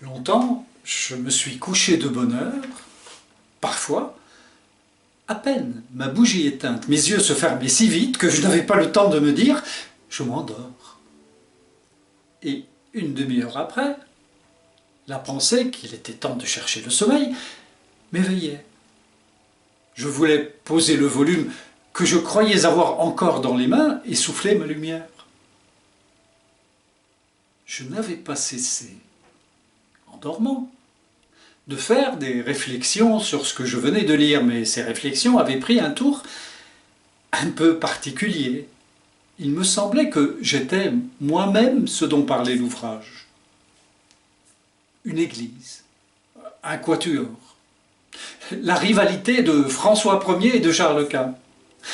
Longtemps, je me suis couché de bonne heure. Parfois, à peine ma bougie éteinte, mes yeux se fermaient si vite que je n'avais pas le temps de me dire « je m'endors ». Et une demi-heure après, la pensée qu'il était temps de chercher le sommeil m'éveillait. Je voulais poser le volume que je croyais avoir encore dans les mains et souffler ma lumière. Je n'avais pas cessé, en dormant, de faire des réflexions sur ce que je venais de lire, mais ces réflexions avaient pris un tour un peu particulier. Il me semblait que j'étais moi-même ce dont parlait l'ouvrage. Une église, un quatuor, la rivalité de François Ier et de Charles Quint.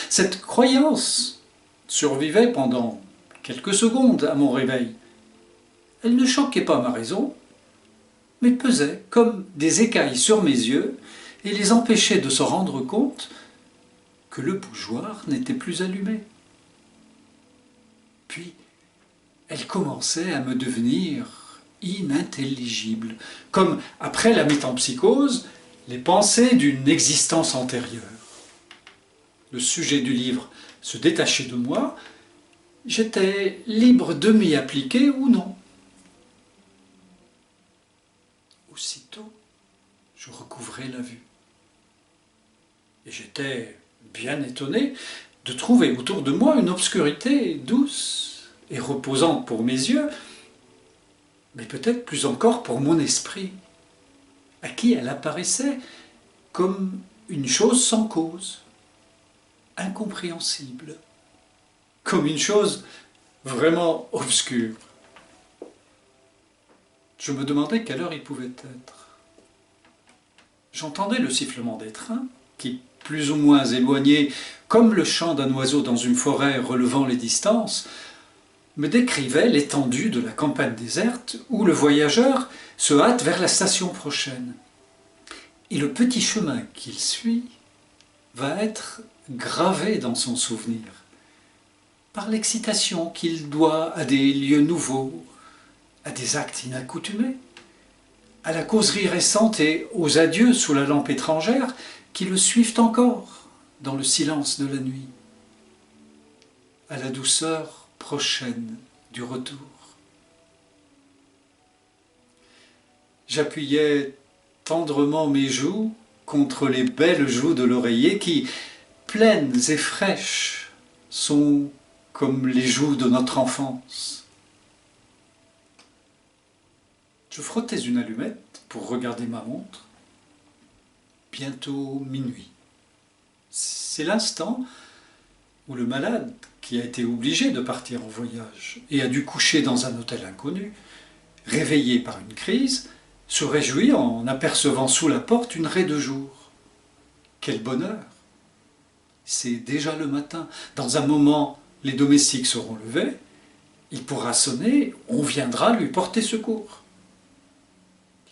Cette croyance survivait pendant quelques secondes à mon réveil. Elle ne choquait pas ma raison, mais pesait comme des écailles sur mes yeux et les empêchait de se rendre compte que le bougeoir n'était plus allumé. Puis, elle commençait à me devenir inintelligible, comme, après la métempsychose, les pensées d'une existence antérieure. Le sujet du livre se détachait de moi, j'étais libre de m'y appliquer ou non. Aussitôt, je recouvrais la vue. Et j'étais bien étonné de trouver autour de moi une obscurité douce et reposante pour mes yeux, mais peut-être plus encore pour mon esprit, à qui elle apparaissait comme une chose sans cause, incompréhensible, comme une chose vraiment obscure. Je me demandais quelle heure il pouvait être. J'entendais le sifflement des trains, qui, plus ou moins éloignés, comme le chant d'un oiseau dans une forêt relevant les distances, me décrivait l'étendue de la campagne déserte où le voyageur se hâte vers la station prochaine. Et le petit chemin qu'il suit va être gravé dans son souvenir, par l'excitation qu'il doit à des lieux nouveaux, à des actes inaccoutumés, à la causerie récente et aux adieux sous la lampe étrangère qui le suivent encore dans le silence de la nuit, à la douceur prochaine du retour. J'appuyais tendrement mes joues contre les belles joues de l'oreiller qui, pleines et fraîches, sont comme les joues de notre enfance. Je frottais une allumette pour regarder ma montre. Bientôt minuit. C'est l'instant où le malade, qui a été obligé de partir en voyage et a dû coucher dans un hôtel inconnu, réveillé par une crise, se réjouit en apercevant sous la porte une raie de jour. Quel bonheur! C'est déjà le matin. Dans un moment, les domestiques seront levés, il pourra sonner, on viendra lui porter secours.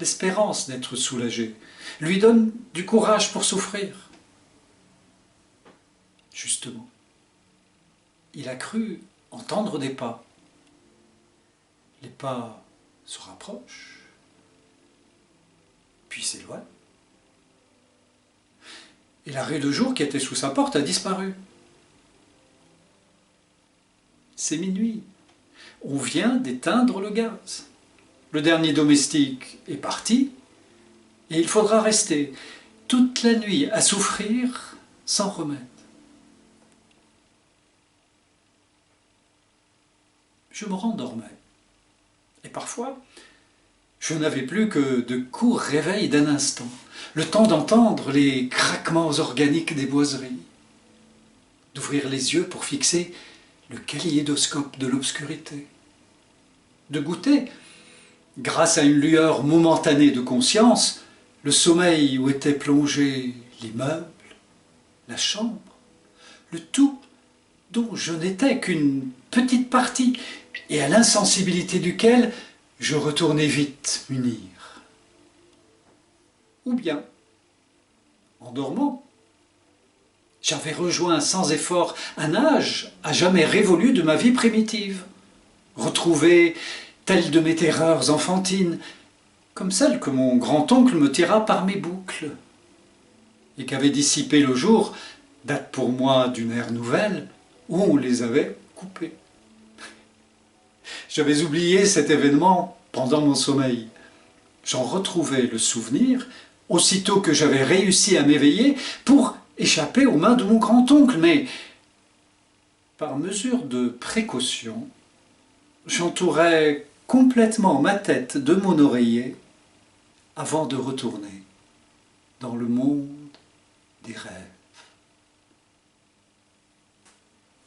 L'espérance d'être soulagé lui donne du courage pour souffrir. Justement, il a cru entendre des pas. Les pas se rapprochent, puis s'éloignent. Et la raie de jour qui était sous sa porte a disparu. C'est minuit. On vient d'éteindre le gaz. Le dernier domestique est parti et il faudra rester toute la nuit à souffrir sans remède. Je me rendormais et parfois je n'avais plus que de courts réveils d'un instant, le temps d'entendre les craquements organiques des boiseries, d'ouvrir les yeux pour fixer le kaléidoscope de l'obscurité, de goûter, grâce à une lueur momentanée de conscience, le sommeil où étaient plongés les meubles, la chambre, le tout dont je n'étais qu'une petite partie et à l'insensibilité duquel je retournais vite m'unir. Ou bien, en dormant, j'avais rejoint sans effort un âge à jamais révolu de ma vie primitive, retrouvé, telle de mes terreurs enfantines, comme celle que mon grand-oncle me tira par mes boucles, et qu'avait dissipé le jour, date pour moi d'une ère nouvelle, où on les avait coupées. J'avais oublié cet événement pendant mon sommeil. J'en retrouvais le souvenir aussitôt que j'avais réussi à m'éveiller pour échapper aux mains de mon grand-oncle, mais par mesure de précaution, j'entourais complètement ma tête de mon oreiller avant de retourner dans le monde des rêves.